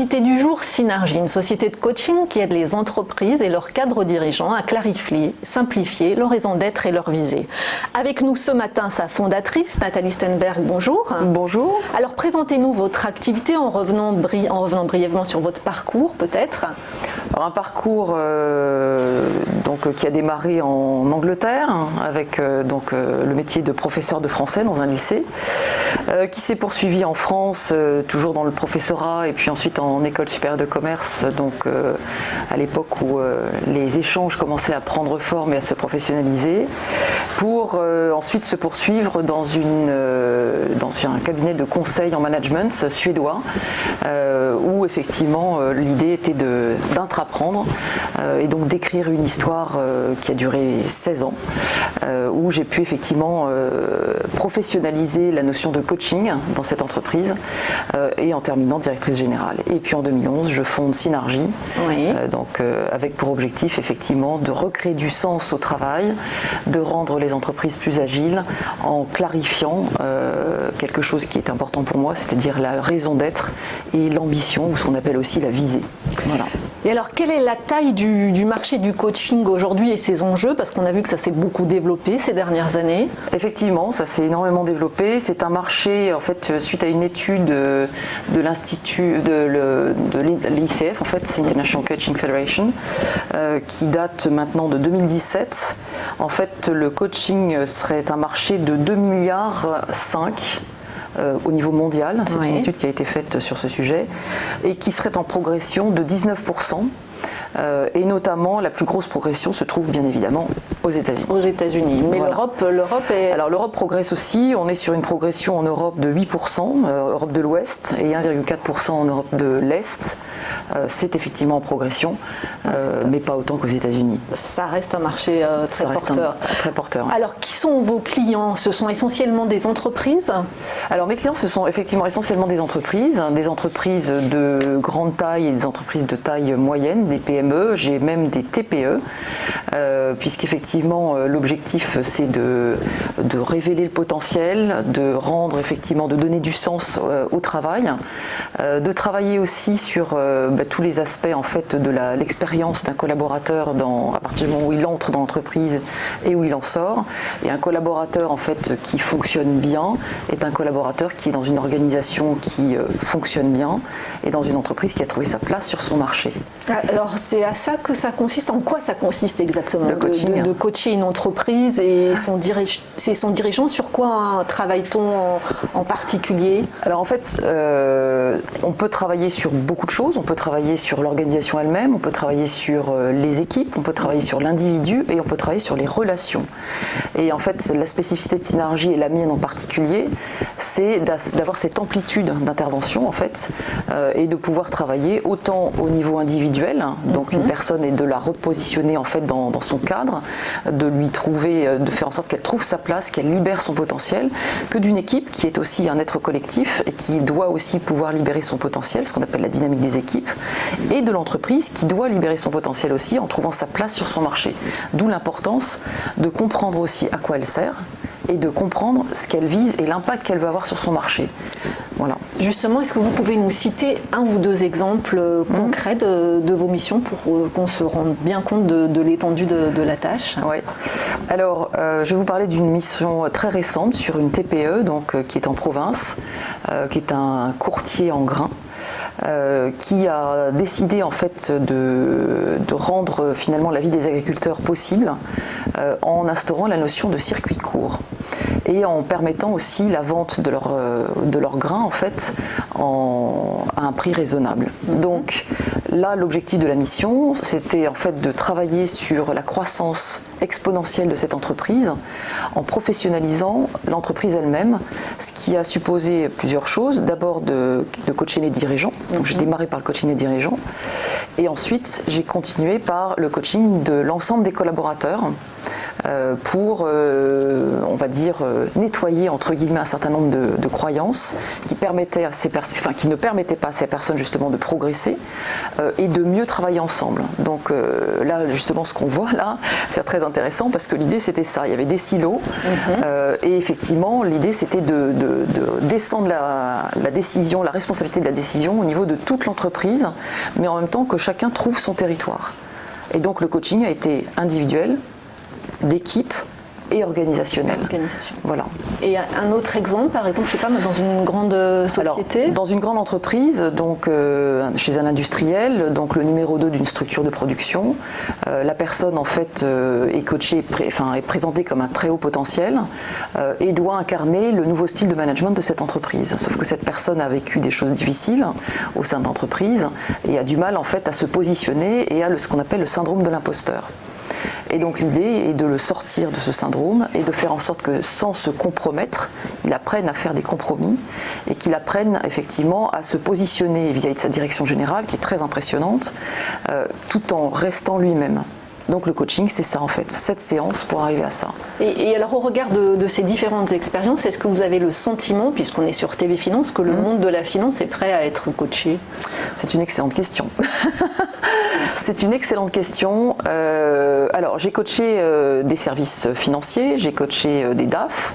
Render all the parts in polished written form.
invité du jour, Synergie, une société de coaching qui aide les entreprises et leurs cadres dirigeants à clarifier, simplifier leur raison d'être et leur visée. Avec nous ce matin, sa fondatrice, Nathalie Stenberg, bonjour. Bonjour. Alors présentez-nous votre activité en revenant brièvement sur votre parcours peut-être. Alors, un parcours qui a démarré en Angleterre avec le métier de professeur de français dans un lycée, qui s'est poursuivi en France, toujours dans le professorat et puis ensuite en école supérieure de commerce, à l'époque où les échanges commençaient à prendre forme et à se professionnaliser, pour ensuite se poursuivre dans un cabinet de conseil en management suédois, où effectivement l'idée était d'intraprendre et donc d'écrire une histoire qui a duré 16 ans, où j'ai pu effectivement professionnaliser la notion de coaching dans cette entreprise et en terminant directrice générale. Et puis en 2011, je fonde Synergie, oui. Avec pour objectif effectivement de recréer du sens au travail, de rendre les entreprises plus agiles en clarifiant quelque chose qui est important pour moi, c'est-à-dire la raison d'être et l'ambition, ou ce qu'on appelle aussi la visée. Voilà. Et alors, quelle est la taille du marché du coaching aujourd'hui et ses enjeux? Parce qu'on a vu que ça s'est beaucoup développé ces dernières années. Effectivement, ça s'est énormément développé. C'est un marché, en fait, suite à une étude de l'Institut, de l'ICF, en fait, International Coaching Federation, qui date maintenant de 2017. En fait, le coaching serait un marché de 2,5 milliards au niveau mondial. C'est une étude qui a été faite sur ce sujet et qui serait en progression de 19%. Et notamment, la plus grosse progression se trouve bien évidemment aux États-Unis. Aux États-Unis. Mais voilà. l'Europe est... Alors l'Europe progresse aussi. On est sur une progression en Europe de 8%, Europe de l'Ouest, et 1,4% en Europe de l'Est. C'est effectivement en progression, mais pas autant qu'aux États-Unis. Ça reste un marché très porteur. Très porteur. Alors, qui sont vos clients? Ce sont essentiellement des entreprises? Alors, mes clients, ce sont effectivement essentiellement des entreprises de grande taille et des entreprises de taille moyenne, des PME. J'ai même des TPE, puisqu'effectivement, l'objectif, c'est de révéler le potentiel, de rendre effectivement, de donner du sens au travail, de travailler aussi sur tous les aspects en fait de l'expérience d'un collaborateur à partir du moment où il entre dans l'entreprise et où il en sort. Et un collaborateur en fait qui fonctionne bien est un collaborateur qui est dans une organisation qui fonctionne bien et dans une entreprise qui a trouvé sa place sur son marché. Alors c'est à ça que ça consiste. En quoi ça consiste exactement le coaching. De coacher une entreprise et son dirigeant? Sur quoi travaille-t-on en particulier? Alors en fait, on peut travailler sur beaucoup de choses. On peut travailler sur l'organisation elle-même, on peut travailler sur les équipes, on peut travailler sur l'individu et on peut travailler sur les relations. Et en fait, la spécificité de Synergie, et la mienne en particulier, c'est d'avoir cette amplitude d'intervention en fait, et de pouvoir travailler autant au niveau individuel, donc une personne, et de la repositionner en fait dans son cadre, de lui trouver, de faire en sorte qu'elle trouve sa place, qu'elle libère son potentiel, que d'une équipe qui est aussi un être collectif et qui doit aussi pouvoir libérer son potentiel, ce qu'on appelle la dynamique des équipes, et de l'entreprise qui doit libérer son potentiel aussi en trouvant sa place sur son marché. D'où l'importance de comprendre aussi à quoi elle sert et de comprendre ce qu'elle vise et l'impact qu'elle veut avoir sur son marché. Voilà. Justement, est-ce que vous pouvez nous citer un ou deux exemples concrets de vos missions pour qu'on se rende bien compte de l'étendue de la tâche? Oui. Alors, je vais vous parler d'une mission très récente sur une TPE qui est en province, qui est un courtier en grains. Qui a décidé en fait de rendre finalement la vie des agriculteurs possible en instaurant la notion de circuit court et en permettant aussi la vente de leurs grains en fait à un prix raisonnable. Donc là, l'objectif de la mission, c'était en fait de travailler sur la croissance exponentielle de cette entreprise en professionnalisant l'entreprise elle-même, ce qui a supposé plusieurs choses. D'abord de coacher les dirigeants, donc j'ai démarré par le coaching des dirigeants, et ensuite j'ai continué par le coaching de l'ensemble des collaborateurs pour, on va dire, nettoyer entre guillemets un certain nombre de croyances qui permettaient à qui ne permettaient pas à ces personnes justement de progresser et de mieux travailler ensemble. Donc là, justement, ce qu'on voit là, c'est très intéressant parce que l'idée c'était ça. Il y avait des silos et effectivement, l'idée c'était de descendre la décision, la responsabilité de la décision au niveau de toute l'entreprise, mais en même temps que chacun trouve son territoire. Et donc le coaching a été individuel, d'équipe et organisationnel. Voilà. Et un autre exemple, par exemple, je sais pas, dans une grande société. Alors, dans une grande entreprise, donc chez un industriel, donc le numéro 2 d'une structure de production, la personne en fait est coachée, est présentée comme un très haut potentiel et doit incarner le nouveau style de management de cette entreprise. Sauf que cette personne a vécu des choses difficiles au sein de l'entreprise et a du mal en fait à se positionner et a ce qu'on appelle le syndrome de l'imposteur. Et donc l'idée est de le sortir de ce syndrome et de faire en sorte que sans se compromettre, il apprenne à faire des compromis et qu'il apprenne effectivement à se positionner vis-à-vis de sa direction générale qui est très impressionnante tout en restant lui-même. Donc le coaching, c'est ça en fait, cette séance pour arriver à ça. Et alors au regard de ces différentes expériences, est-ce que vous avez le sentiment, puisqu'on est sur TV Finance, que le monde de la finance est prêt à être coaché? C'est une excellente question. C'est une excellente question. Alors j'ai coaché des services financiers, j'ai coaché des DAF.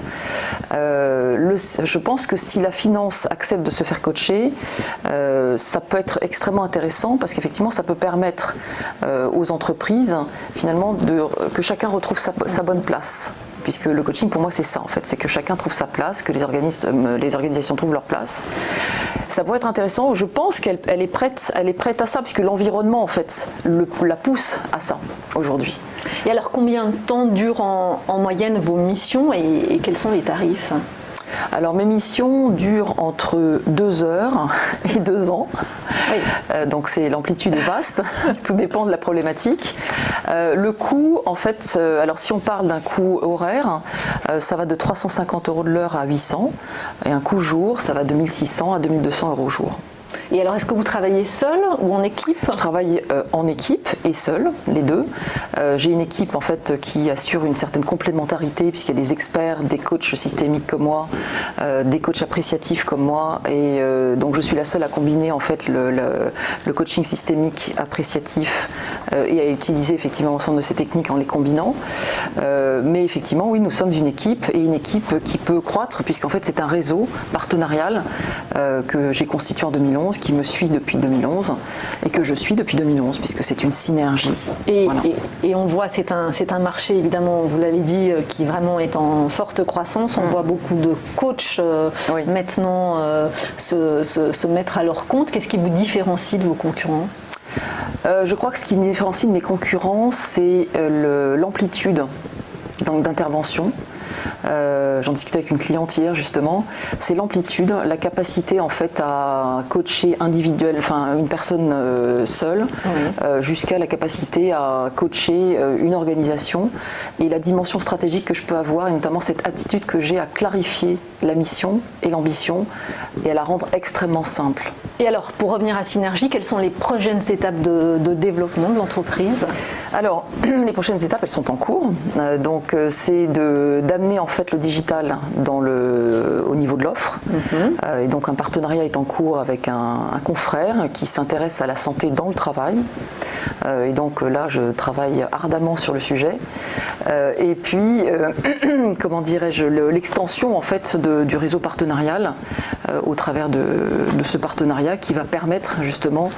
Je pense que si la finance accepte de se faire coacher, ça peut être extrêmement intéressant parce qu'effectivement ça peut permettre aux entreprises finalement que chacun retrouve sa bonne place. Puisque le coaching pour moi c'est ça en fait, c'est que chacun trouve sa place, que les organisations trouvent leur place. Ça pourrait être intéressant, je pense qu'elle est prête à ça, puisque l'environnement en fait la pousse à ça aujourd'hui. Et alors combien de temps durent en moyenne vos missions et quels sont les tarifs ? Alors mes missions durent entre 2 heures et 2 ans. Oui. Donc l'amplitude est vaste, tout dépend de la problématique. Le coût, en fait, alors si on parle d'un coût horaire, ça va de 350 € de l'heure à 800, et un coût jour, ça va de 1600 à 2200 € jour. Et alors, est-ce que vous travaillez seul ou en équipe ? Je travaille en équipe et seul, les deux. J'ai une équipe en fait qui assure une certaine complémentarité puisqu'il y a des experts, des coachs systémiques comme moi, des coachs appréciatifs comme moi, et donc je suis la seule à combiner en fait le coaching systémique appréciatif et à utiliser effectivement l'ensemble de ces techniques en les combinant. Mais effectivement, oui, nous sommes une équipe et une équipe qui peut croître puisqu'en fait c'est un réseau partenarial que j'ai constitué en 2011. Qui me suit depuis 2011 et que je suis depuis 2011 puisque c'est une synergie. Et, voilà. et on voit, c'est un marché évidemment, vous l'avez dit, qui vraiment est en forte croissance. On voit beaucoup de coachs maintenant se mettre à leur compte. Qu'est-ce qui vous différencie de vos concurrents ? Je crois que ce qui me différencie de mes concurrents, c'est l'amplitude d'intervention. J'en discutais avec une cliente hier justement, c'est l'amplitude, la capacité en fait à coacher individuel, enfin une personne seule, jusqu'à la capacité à coacher une organisation et la dimension stratégique que je peux avoir et notamment cette attitude que j'ai à clarifier la mission et l'ambition et à la rendre extrêmement simple. Et alors pour revenir à Synergie, quelles sont les prochaines étapes de développement de l'entreprise ? Alors les prochaines étapes elles sont en cours, donc c'est d'amener en fait le digital au niveau de l'offre. Et donc un partenariat est en cours avec un confrère qui s'intéresse à la santé dans le travail. Et donc là je travaille ardemment sur le sujet. Et puis comment dirais-je, l'extension en fait du réseau partenarial au travers de ce partenariat qui va permettre justement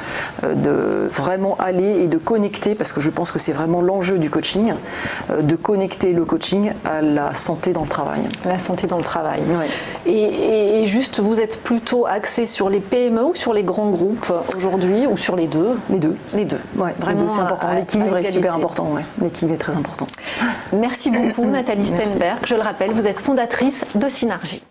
de vraiment aller et de connecter, parce que je pense que c'est vraiment l'enjeu du coaching, de connecter le coaching à la santé dans le travail. La santé dans le travail. Oui. Et juste, vous êtes plutôt axé sur les PME ou sur les grands groupes aujourd'hui, ou sur les deux ? Les deux. Les deux. Ouais, vraiment, c'est important. L'équilibre est super important. Ouais. L'équilibre est très important. Merci beaucoup, Nathalie Stenberg. Je le rappelle, vous êtes fondatrice de Synergie.